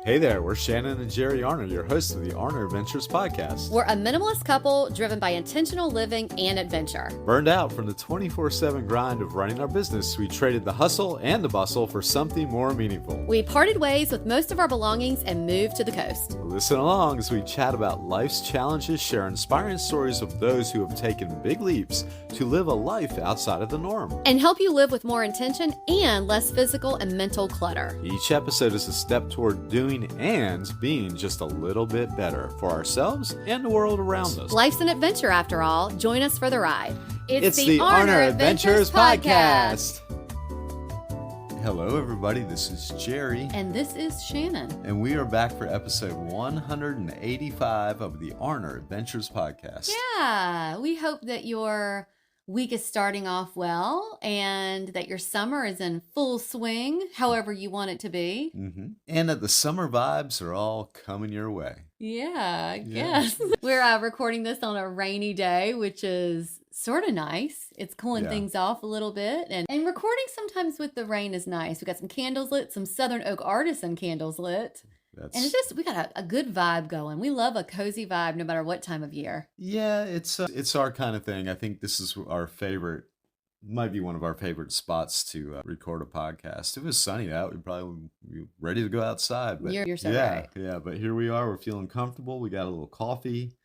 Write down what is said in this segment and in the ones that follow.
Hey there, we're Shannon and Jerry Arner, your hosts of the Arner Adventures podcast. We're a minimalist couple driven by intentional living and adventure. Burned out from the 24/7 grind of running our business, we traded the hustle and the bustle for something more meaningful. We parted ways with most of our belongings and moved to the coast. Listen along as we chat about life's challenges, share inspiring stories of those who have taken big leaps to live a life outside of the norm, and help you live with more intention and less physical and mental clutter. Each episode is a step toward doing and being just a little bit better for ourselves and the world around us. Life's an adventure after all. Join us for the ride. It's the Arner Adventures podcast. Hello everybody, this is Jerry. And this is Shannon. And we are back for episode 185 of the Arner Adventures podcast. Yeah, we hope that your week is starting off well and that your summer is in full swing, however you want it to be. Mm-hmm. And that the summer vibes are all coming your way. Yeah, I guess. We're recording this on a rainy day, which is sort of nice. It's cooling things off a little bit. And recording sometimes with the rain is nice. We got some candles lit, some Southern Oak Artisan candles lit. And it's just, we got a good vibe going. We love a cozy vibe no matter what time of year. Yeah, it's our kind of thing. I think this is our favorite, might be one of our favorite spots to record a podcast. If it was sunny out, we'd probably be ready to go outside. But you're so right. Yeah, but here we are. We're feeling comfortable. We got a little coffee,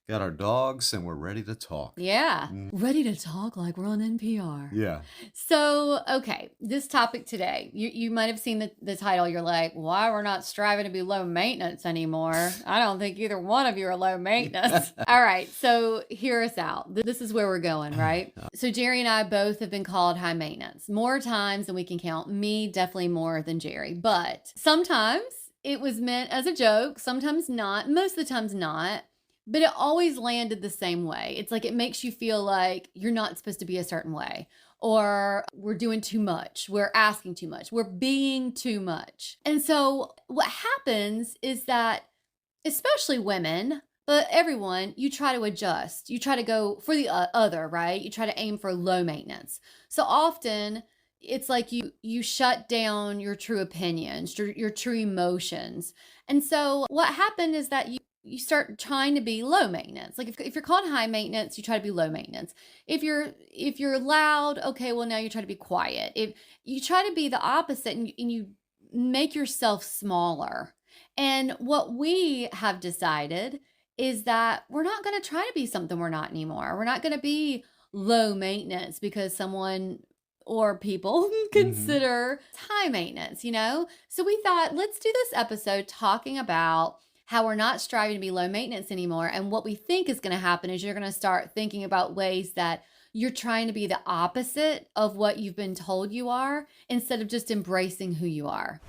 got our dogs, and we're ready to talk. Yeah, ready to talk like we're on NPR. Yeah. So, okay, this topic today, you might have seen the title. You're like, why we're not striving to be low maintenance anymore? I don't think either one of you are low maintenance. All right, so hear us out. This is where we're going, right? So Jerry and I both have been called high maintenance more times than we can count. Me, definitely more than Jerry. But sometimes it was meant as a joke, sometimes not, most of the times not. But it always landed the same way. It's like it makes you feel like you're not supposed to be a certain way, or we're doing too much, we're asking too much, we're being too much. And so what happens is that, especially women, but everyone, you try to adjust. You try to go for the other, right? You try to aim for low maintenance. So often it's like you shut down your true opinions, your true emotions. And so what happened is that you start trying to be low maintenance. Like if you're called high maintenance, you try to be low maintenance. If you're loud, okay, well now you try to be quiet. If you try to be the opposite and you make yourself smaller. And what we have decided is that we're not going to try to be something we're not anymore. We're not going to be low maintenance because someone or people consider high maintenance, you know? So we thought, let's do this episode talking about how we're not striving to be low maintenance anymore. And what we think is going to happen is you're going to start thinking about ways that you're trying to be the opposite of what you've been told you are instead of just embracing who you are.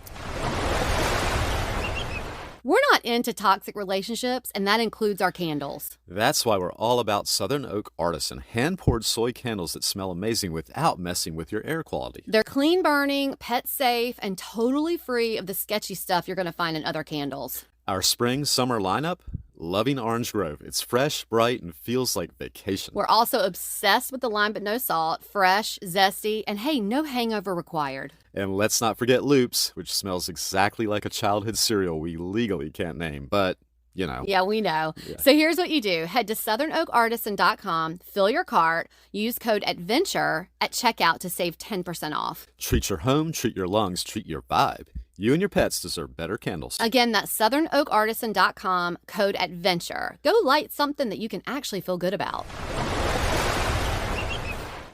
We're not into toxic relationships, and that includes our candles. That's why we're all about Southern Oak Artisan, hand-poured soy candles that smell amazing without messing with your air quality. They're clean burning, pet safe, and totally free of the sketchy stuff you're going to find in other candles. Our spring-summer lineup, Loving Orange Grove. It's fresh, bright, and feels like vacation. We're also obsessed with the lime but no salt, fresh, zesty, and hey, no hangover required. And let's not forget Loops, which smells exactly like a childhood cereal we legally can't name, but you know. Yeah, we know. Yeah. So here's what you do. Head to southernoakartisan.com, fill your cart, use code ADVENTURE at checkout to save 10% off. Treat your home, treat your lungs, treat your vibe. You and your pets deserve better candles. Again, that's southernoakartisan.com, code ADVENTURE. Go light something that you can actually feel good about.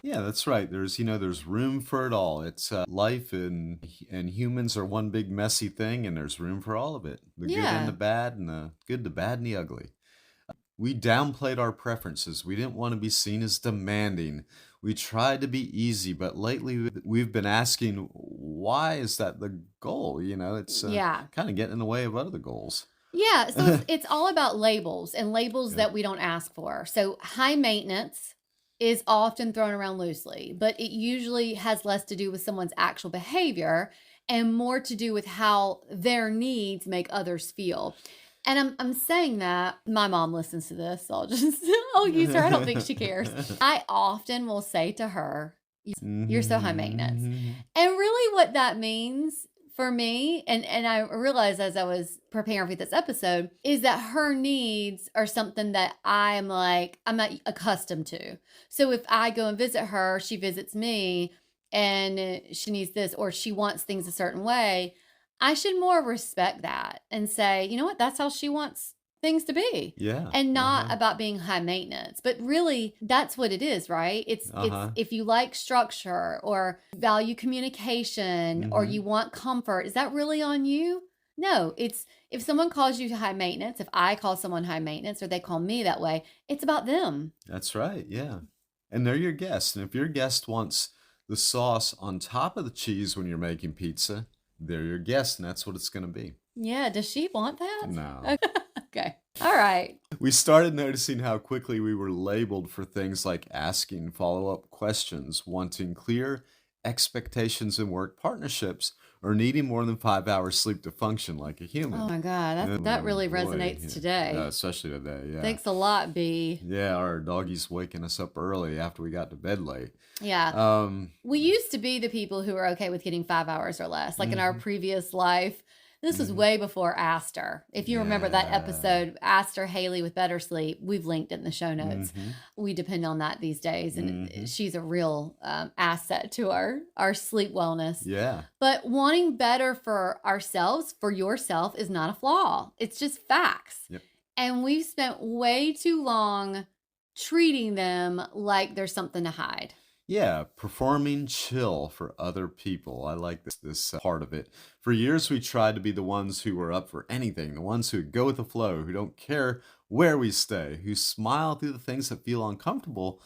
Yeah, that's right. There's room for it all. It's life and humans are one big messy thing, and there's room for all of it. The good and the bad, and the good, the bad, and the ugly. We downplayed our preferences. We didn't want to be seen as demanding. We tried to be easy, but lately we've been asking, why is that the goal? You know, it's kind of getting in the way of other goals. Yeah, so it's all about labels and labels that we don't ask for. So high maintenance is often thrown around loosely, but it usually has less to do with someone's actual behavior and more to do with how their needs make others feel. And I'm saying that, my mom listens to this, so I'll use her. I don't think she cares. I often will say to her, you're so high maintenance. And really what that means for me, and I realized as I was preparing for this episode, is that her needs are something that I'm not accustomed to. So if I go and visit her, she visits me, and she needs this or she wants things a certain way, I should more respect that and say, you know what, that's how she wants things to be. Yeah. And not about being high maintenance. But really, that's what it is, right? It's if you like structure or value communication or you want comfort, is that really on you? No, it's if someone calls you high maintenance, if I call someone high maintenance or they call me that way, it's about them. That's right. Yeah. And they're your guest. And if your guest wants the sauce on top of the cheese when you're making pizza, they're your guest, and that's what it's going to be. Yeah. Does she want that? No. Okay. All right. We started noticing how quickly we were labeled for things like asking follow-up questions, wanting clear expectations in work partnerships, or needing more than 5 hours sleep to function like a human. Oh my God, that really boy, resonates yeah. today. Yeah, especially today, yeah. Thanks a lot, B. Yeah, our doggy's waking us up early after we got to bed late. Yeah. We used to be the people who were okay with getting 5 hours or less. Like in our previous life, this was way before Aster. If you remember that episode, Aster Haley with Better Sleep, we've linked it in the show notes. We depend on that these days, and she's a real asset to our sleep wellness. Yeah. But wanting better for ourselves, for yourself, is not a flaw. It's just facts. Yep. And we've spent way too long treating them like there's something to hide. Yeah, performing chill for other people. I like this part of it. For years, we tried to be the ones who were up for anything, the ones who go with the flow, who don't care where we stay, who smile through the things that feel uncomfortable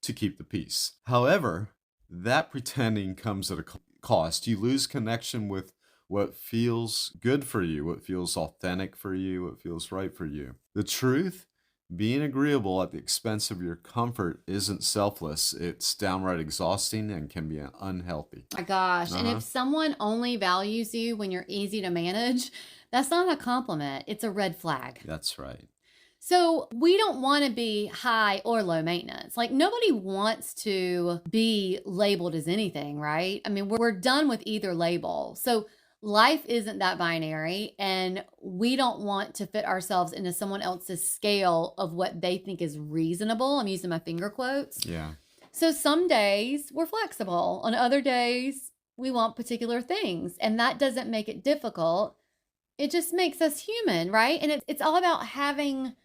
to keep the peace. However, that pretending comes at a cost. You lose connection with what feels good for you, what feels authentic for you, what feels right for you. The truth, being agreeable at the expense of your comfort isn't selfless. It's downright exhausting and can be unhealthy. My gosh. And if someone only values you when you're easy to manage, that's not a compliment. It's a red flag. That's right. So we don't want to be high or low maintenance. Like nobody wants to be labeled as anything, right? I mean, we're done with either label. So life isn't that binary, and we don't want to fit ourselves into someone else's scale of what they think is reasonable. I'm using my finger quotes. Yeah. So some days we're flexible. On other days, we want particular things. And that doesn't make it difficult. It just makes us human, right? And it's all about having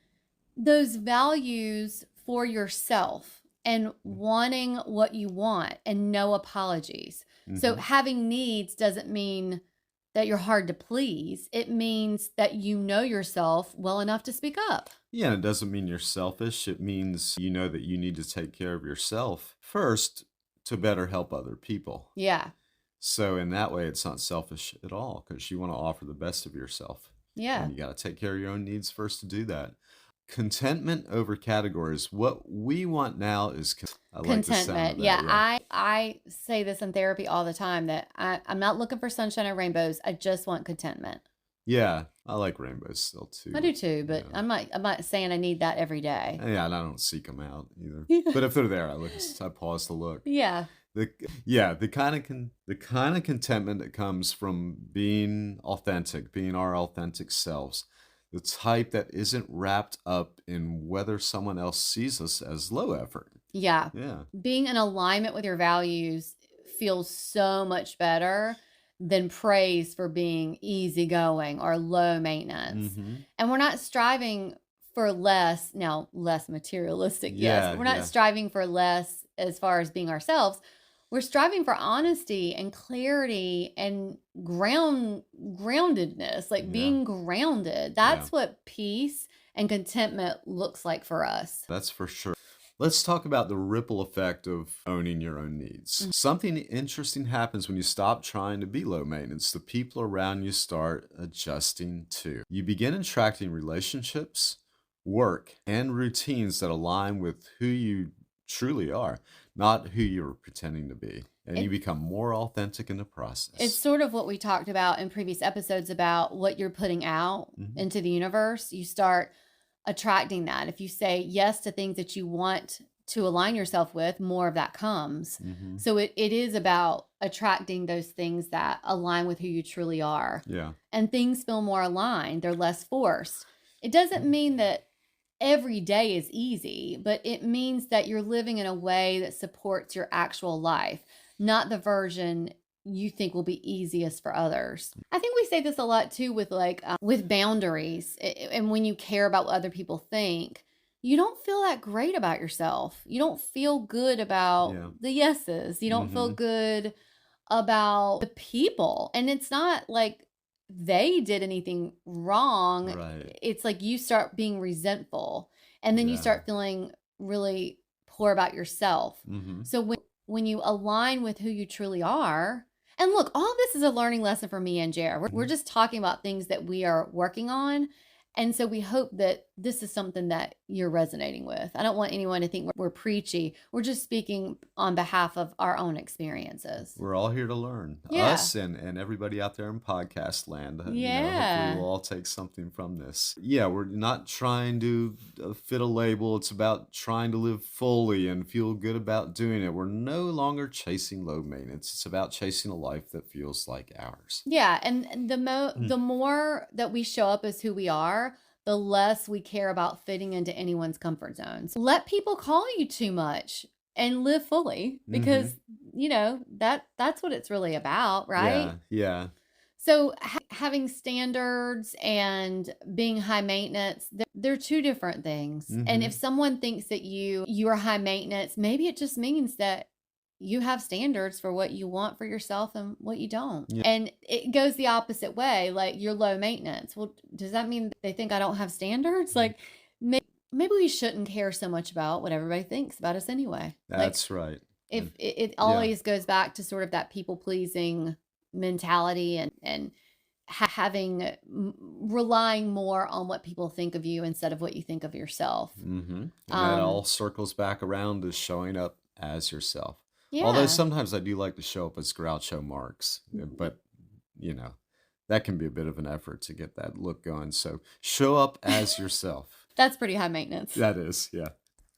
those values for yourself and wanting what you want and no apologies. So having needs doesn't mean that you're hard to please. It means that you know yourself well enough to speak up. Yeah, and it doesn't mean you're selfish. It means you know that you need to take care of yourself first to better help other people. Yeah. So in that way, it's not selfish at all because you want to offer the best of yourself. Yeah. And you got to take care of your own needs first to do that. Contentment over categories. What we want now is contentment. I say this in therapy all the time that I'm not looking for sunshine or rainbows. I just want contentment. Yeah, I like rainbows still too. I do too, but I'm not saying I need that every day. Yeah, and I don't seek them out either. But if they're there, I pause to look. Yeah. The kind of contentment that comes from being authentic, being our authentic selves. The type that isn't wrapped up in whether someone else sees us as low effort. Yeah. Yeah. Being in alignment with your values feels so much better than praise for being easygoing or low maintenance. And we're not striving for less materialistic. Yes. We're not striving for less as far as being ourselves. We're striving for honesty and clarity and groundedness, like being grounded. That's what peace and contentment looks like for us. That's for sure. Let's talk about the ripple effect of owning your own needs. Something interesting happens when you stop trying to be low maintenance. The people around you start adjusting too. You begin attracting relationships, work, and routines that align with who you truly are, not who you're pretending to be. And you become more authentic in the process. It's sort of what we talked about in previous episodes about what you're putting out into the universe. You start attracting that. If you say yes to things that you want to align yourself with, more of that comes. Mm-hmm. So it is about attracting those things that align with who you truly are. Yeah. And things feel more aligned. They're less forced. It doesn't mean that every day is easy, but it means that you're living in a way that supports your actual life, not the version you think will be easiest for others. I think we say this a lot too with boundaries. And when you care about what other people think, you don't feel that great about yourself. You don't feel good about the yeses. You don't feel good about the people. And it's not like they did anything wrong. Right. It's like you start being resentful, and then you start feeling really poor about yourself. So when you align with who you truly are, and look, all this is a learning lesson for me and Jared. We're just talking about things that we are working on. And so we hope that this is something that you're resonating with. I don't want anyone to think we're preachy. We're just speaking on behalf of our own experiences. We're all here to learn. Us and everybody out there in podcast land. Hopefully we'll all take something from this. Yeah, we're not trying to fit a label. It's about trying to live fully and feel good about doing it. We're no longer chasing low maintenance. It's about chasing a life that feels like ours. Yeah, and the more that we show up as who we are, the less we care about fitting into anyone's comfort zones. Let people call you too much and live fully, because that's what it's really about, right? Yeah. So having standards and being high maintenance, they're two different things. And if someone thinks that you are high maintenance, maybe it just means that you have standards for what you want for yourself and what you don't. Yeah. And it goes the opposite way. Like, you're low maintenance. Well, does that mean they think I don't have standards? Like, maybe we shouldn't care so much about what everybody thinks about us anyway. That's right. If it always goes back to sort of that people pleasing mentality and relying more on what people think of you instead of what you think of yourself. And that all circles back around to showing up as yourself. Yeah. Although sometimes I do like to show up as Groucho Marx, but that can be a bit of an effort to get that look going. So show up as yourself. That's pretty high maintenance. That is, yeah.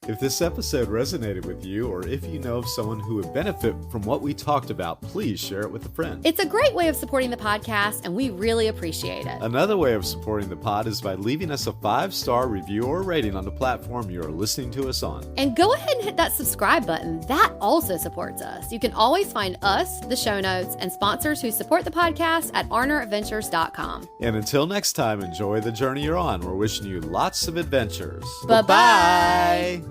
If this episode resonated with you, or if you know of someone who would benefit from what we talked about, please share it with a friend. It's a great way of supporting the podcast, and we really appreciate it. Another way of supporting the pod is by leaving us a 5-star review or rating on the platform you are listening to us on. And go ahead and hit that subscribe button. That also supports us. You can always find us, the show notes, and sponsors who support the podcast at arneradventures.com. And until next time, enjoy the journey you're on. We're wishing you lots of adventures. Bye-bye.